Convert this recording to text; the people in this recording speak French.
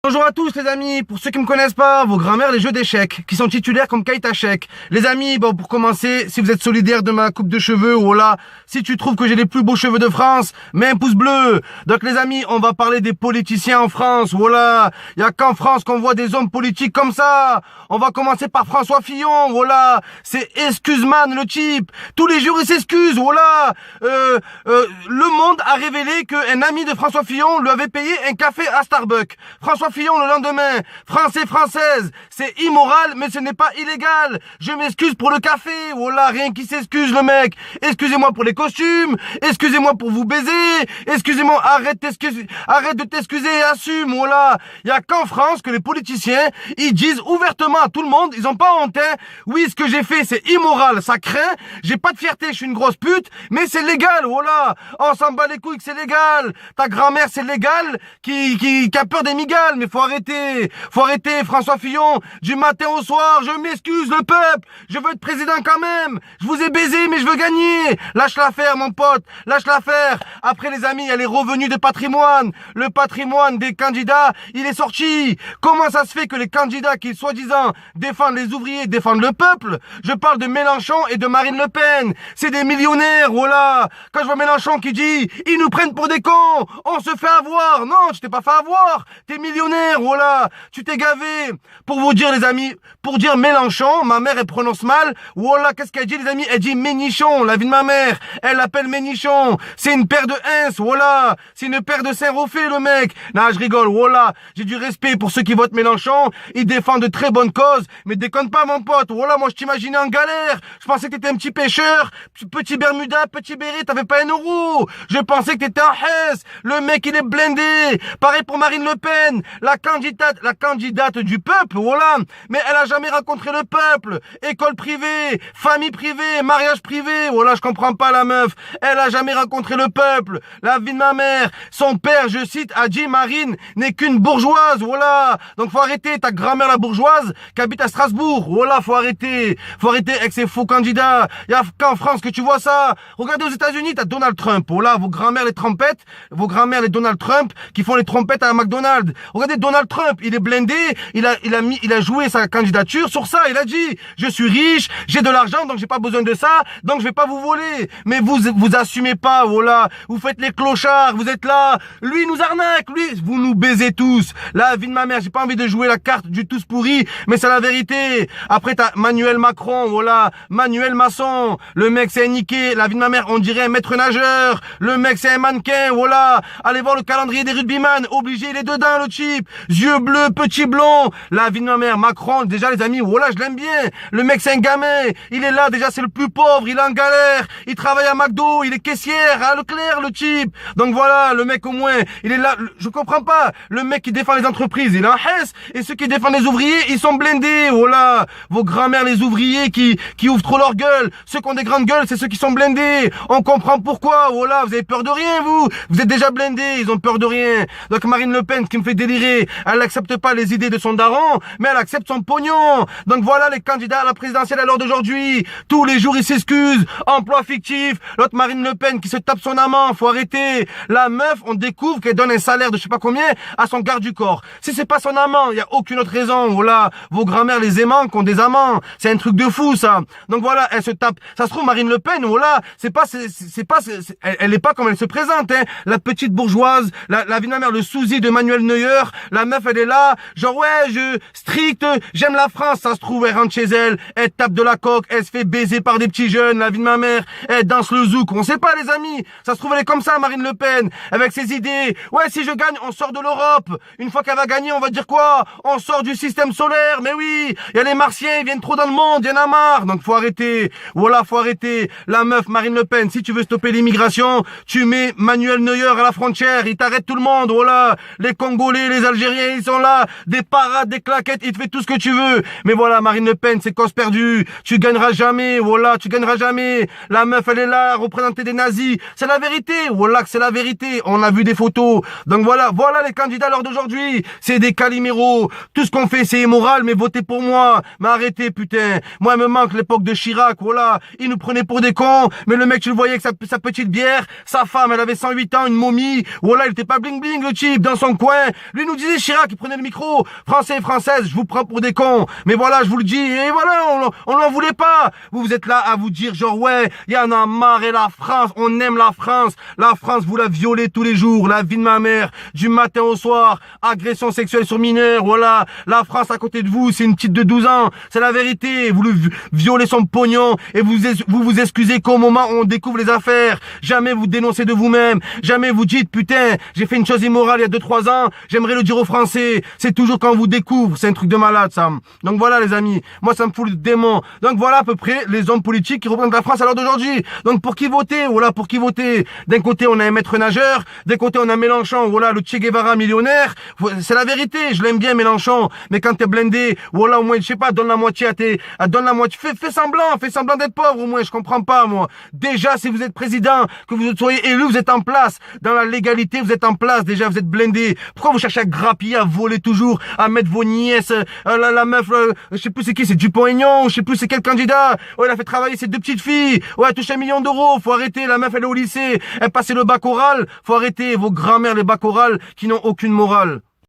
Bonjour à tous les amis, pour ceux qui me connaissent pas, vos grands-mères les jeux d'échecs, qui sont titulaires comme Kate Hachek. Les amis, bon pour commencer, si vous êtes solidaire de ma coupe de cheveux, voilà, si tu trouves que j'ai les plus beaux cheveux de France, mets un pouce bleu. Donc les amis, on va parler des politiciens en France, voilà. Il y a qu'en France qu'on voit des hommes politiques comme ça. On va commencer par François Fillon, voilà. C'est excuse-man le type. Tous les jours il s'excuse, voilà. Le Monde a révélé qu'un ami de François Fillon lui avait payé un café à Starbucks. François Fillon le lendemain, Français, Française, c'est immoral mais ce n'est pas illégal. Je m'excuse pour le café, voilà, rien qui s'excuse le mec. Excusez-moi pour les costumes, excusez-moi pour vous baiser, excusez-moi, arrête de t'excuser et assume, voilà. Il y a qu'en France que les politiciens, ils disent ouvertement à tout le monde, ils ont pas honte, hein. Oui, ce que j'ai fait c'est immoral, ça craint, j'ai pas de fierté, je suis une grosse pute, mais c'est légal, voilà. On s'en bat les couilles que c'est légal. Ta grand-mère c'est légal, qui a peur des migales. Mais faut arrêter, François Fillon, du matin au soir, je m'excuse le peuple, je veux être président quand même, je vous ai baisé mais je veux gagner, lâche l'affaire mon pote, lâche l'affaire. Après les amis, il y a les revenus de patrimoine, le patrimoine des candidats, il est sorti. Comment ça se fait que les candidats qui soi-disant défendent les ouvriers, défendent le peuple? Je parle de Mélenchon et de Marine Le Pen, c'est des millionnaires, voilà. Quand je vois Mélenchon qui dit, ils nous prennent pour des cons, on se fait avoir, non, tu t'es pas fait avoir, t'es millionnaire, voilà, tu t'es gavé. Pour vous dire les amis, pour dire Mélenchon, ma mère elle prononce mal, voilà, qu'est-ce qu'elle dit les amis? Elle dit Ménichon, la vie de ma mère, elle l'appelle Ménichon, c'est une paire de ins, voilà, c'est une paire de Saint-Rophée le mec. Non, je rigole, voilà, j'ai du respect pour ceux qui votent Mélenchon, ils défendent de très bonnes causes, mais déconne pas mon pote, voilà, moi je t'imaginais en galère, je pensais que t'étais un petit pêcheur, petit Bermuda, petit béret, t'avais pas un euro, je pensais que t'étais en Hesse, le mec il est blindé. Pareil pour Marine Le Pen, la candidate du peuple, voilà, mais elle a jamais rencontré le peuple, école privée, famille privée, mariage privé, voilà, je comprends pas la meuf, elle a jamais rencontré le peuple, la vie de ma mère, son père, je cite, a dit Marine n'est qu'une bourgeoise, voilà, donc faut arrêter, ta grand-mère la bourgeoise qui habite à Strasbourg, voilà, faut arrêter avec ces faux candidats, il y a qu'en France que tu vois ça, regardez aux États-Unis, t'as Donald Trump, voilà, vos grand-mères les trompettes, vos grand-mères les Donald Trump qui font les trompettes à McDonald's, regardez Donald Trump, il est blindé, il a joué sa candidature sur ça, il a dit, je suis riche, j'ai de l'argent, donc j'ai pas besoin de ça, donc je vais pas vous voler, mais vous assumez pas, voilà, vous faites les clochards, vous êtes là, lui il nous arnaque, lui, vous nous baisez tous, la vie de ma mère, j'ai pas envie de jouer la carte du tous pourri, mais c'est la vérité. Après t'as Manuel Macron, voilà, Manuel Masson, le mec c'est niqué, la vie de ma mère, on dirait un maître nageur, le mec c'est un mannequin, voilà, allez voir le calendrier des rugbyman, obligé, il est dedans le type, yeux bleus, petit blond, la vie de ma mère, Macron, déjà les amis, voilà, je l'aime bien, le mec c'est un gamin, il est là, déjà c'est le plus pauvre, il est en galère, il travaille à McDo, il est caissière à Leclerc le type, donc voilà, le mec au moins, il est là, je comprends pas, le mec qui défend les entreprises, il est en Hesse, et ceux qui défendent les ouvriers, ils sont blindés, voilà, vos grand-mères les ouvriers qui ouvrent trop leur gueule, ceux qui ont des grandes gueules, c'est ceux qui sont blindés, on comprend pourquoi, voilà, vous avez peur de rien vous êtes déjà blindés, ils ont peur de rien. Donc Marine Le Pen, ce qui me fait délirer, elle n'accepte pas les idées de son daron, mais elle accepte son pognon. Donc voilà les candidats à la présidentielle à l'heure d'aujourd'hui. Tous les jours ils s'excusent, emploi fictif, l'autre Marine Le Pen qui se tape son amant, faut arrêter. La meuf, on découvre qu'elle donne un salaire de je sais pas combien à son garde du corps. Si c'est pas son amant, il y a aucune autre raison, voilà. Vos grand-mères les aimants qui ont des amants, c'est un truc de fou ça. Donc voilà, elle se tape. Ça se trouve Marine Le Pen, voilà, elle est pas comme elle se présente, hein. La petite bourgeoise, la vie de ma mère, le sousi de Manuel Neuer, la meuf elle est là, genre ouais, strict, j'aime la France, ça se trouve, elle rentre chez elle, elle tape de la coque, elle se fait baiser par des petits jeunes, la vie de ma mère, elle danse le zouk, on sait pas les amis, ça se trouve elle est comme ça Marine Le Pen, avec ses idées, ouais si je gagne, on sort de l'Europe, une fois qu'elle va gagner, on va dire quoi? On sort du système solaire, mais oui, il y a les martiens, ils viennent trop dans le monde, il y en a marre, donc faut arrêter, voilà, faut arrêter, la meuf Marine Le Pen, si tu veux stopper l'immigration, tu mets Manuel Neuer à la frontière, il t'arrête tout le monde, voilà, les Congolais, les Algériens, ils sont là, des parades, des claquettes, il te fait tout ce que tu veux, mais voilà, Marine Le Pen, c'est cause perdue, tu gagneras jamais, voilà, tu gagneras jamais, la meuf, elle est là, à représenter des nazis, c'est la vérité, voilà que c'est la vérité, on a vu des photos, donc voilà les candidats à l'heure d'aujourd'hui, c'est des caliméros, tout ce qu'on fait c'est immoral, mais votez pour moi, mais arrêtez putain, moi il me manque l'époque de Chirac, voilà, il nous prenait pour des cons, mais le mec tu le voyais avec sa petite bière, sa femme elle avait 108 ans, une momie, voilà, il était pas bling bling le type, dans son coin, lui nous vous disait Chirac, il prenait le micro. Français et Françaises, je vous prends pour des cons. Mais voilà, je vous le dis, et voilà, on n'en voulait pas. Vous êtes là à vous dire genre, ouais, il y en a marre et la France, on aime la France. La France, vous la violez tous les jours, la vie de ma mère, du matin au soir, agression sexuelle sur mineurs, voilà. La France à côté de vous, c'est une petite de 12 ans. C'est la vérité. Vous le violez son pognon et vous excusez qu'au moment où on découvre les affaires. Jamais vous dénoncez de vous-même. Jamais vous dites, putain, j'ai fait une chose immorale il y a 2-3 ans. J'aimerais le dire aux Français. C'est toujours quand on vous découvre. C'est un truc de malade, ça. Donc voilà, les amis. Moi, ça me fout le démon. Donc voilà à peu près les hommes politiques qui représentent la France à l'heure d'aujourd'hui. Donc pour qui voter? Voilà, pour qui voter? D'un côté, on a un maître nageur. D'un côté, on a Mélenchon. Voilà, le Che Guevara millionnaire. C'est la vérité. Je l'aime bien, Mélenchon. Mais quand t'es blindé, voilà, au moins, je sais pas, donne la moitié donne la moitié. Fais semblant d'être pauvre, au moins. Je comprends pas, moi. Déjà, si vous êtes président, que vous soyez élu, vous êtes en place. Dans la légalité, vous êtes en place. Déjà, vous êtes blindé. Pourquoi vous cherchez à grappiller, à voler toujours, à mettre vos nièces, la meuf, je sais plus c'est qui, c'est Dupont-Aignan, je sais plus c'est quel candidat. Ouais, il a fait travailler ses 2 petites filles. Ouais, elle touche 1 million d'euros. Faut arrêter. La meuf, elle est au lycée. Elle passait le bac oral. Faut arrêter vos grand-mères, les bacs orales, qui n'ont aucune morale.